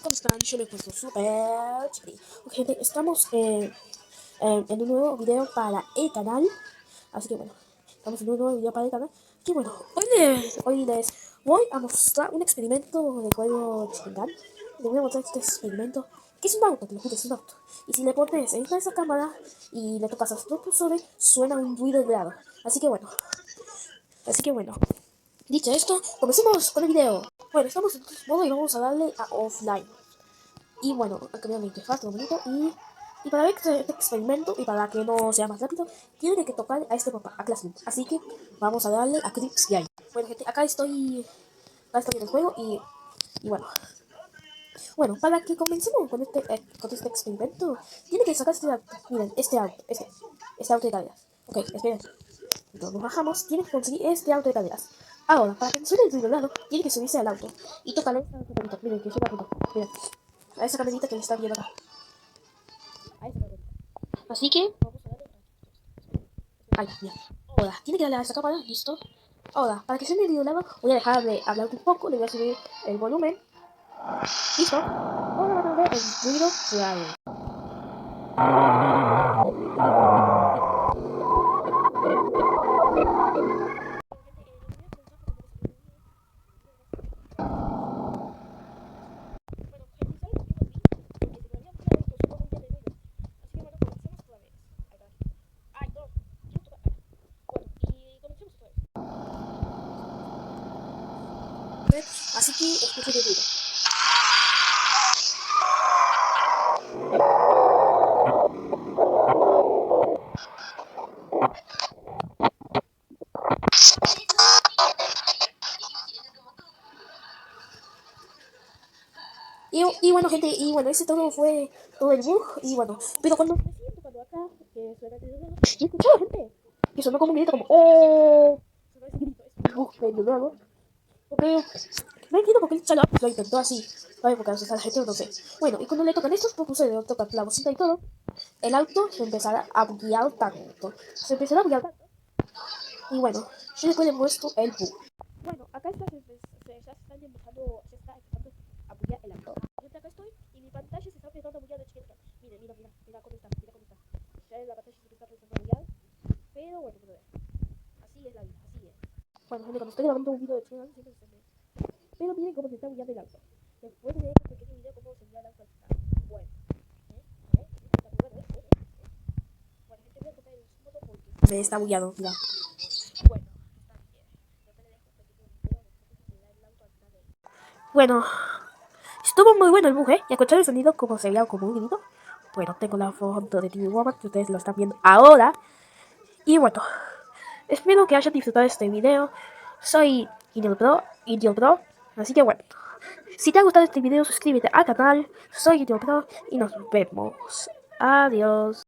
¿Cómo están? Yo me encuentro súper chévere. Ok, gente, estamos en un nuevo video para el canal. Así que bueno, estamos en un nuevo video para el canal. Que bueno, hoy les voy a mostrar un experimento de juego Chingan. Les voy a mostrar este experimento, que es un auto, te lo juro, es un auto. Y si le pones en esa cámara y le tocas a su propulsores, suena un ruido de lado. Así que bueno. Dicho esto, comencemos con el video. Bueno, estamos en modo y vamos a darle a offline. Y bueno, han cambiado la interfaz un momento y para ver este experimento y para que no sea más rápido, tiene que tocar a este papá, a Classroom. Así que vamos a darle a Crips Game. Bueno, gente, acá estoy en el juego y bueno. Bueno, para que comencemos con este experimento, tiene que sacar este auto. Miren, este auto de carreras. Ok, esperen. Entonces nos bajamos, tiene que conseguir este auto de carreras. Ahora, para que no suene el ruido lado, tiene que subirse al auto y tocarle esta campanita. Miren, que suena rápido. Miren, a esa campanita que le está viendo acá. A esa campanita. Así que vamos a darle. Ahí, ya. Ahora, tiene que darle a esa cámara, listo. Ahora, para que suene el video lado, voy a dejar de hablar un poco, le voy a subir el volumen. Listo. Ahora van a ver el ruido real. Así que escuchen el ruido. Y bueno, gente, y bueno, ese todo fue todo el bug. Y bueno, pero cuando acá, que suena el dedo, y escuchó, gente, que sonó como un grito, como ¡oh! Sonó ese grito, es un bug medio nuevo. Porque no entiendo por qué el Chalap lo intentó así. ¿Sabes? Porque a veces a la gente no sé. Bueno, y cuando le tocan estos propulsores, le tocan la bocina y todo, el auto se empezará a buguear tanto. Se empezará a buguear tanto. Y bueno, yo después le muestro el bug. Bueno, acá se está empezando a buguear el auto. Yo acá estoy y mi pantalla se está empezando a buguear de chiquita. Mira cómo está, mira cómo está. Ya la pantalla se está empezando a buguear. Pero bueno, así es la vida, así es. Bueno, gente, cuando estoy grabando un video de chiquita, siempre se me... Pero miren cómo se está bugueando el auto. Después de este pequeño video, cómo se buguea el auto al final. Bueno, está muy bueno, Bueno, gente, voy a tocar el modo porque... Me está bugueado, mira. Bueno, está bien. Yo te le dejo un pequeño video de cómo se buguea el auto al final de... Bueno, estuvo muy bueno el bug, ¿eh? ¿Y escuchar el sonido como se veía como un grito? Bueno, tengo la foto de TV Woman que ustedes lo están viendo ahora. Y bueno, espero que hayan disfrutado este video. Soy Idiopro, así que bueno. Si te ha gustado este video, suscríbete al canal. Soy Idiopro y nos vemos. Adiós.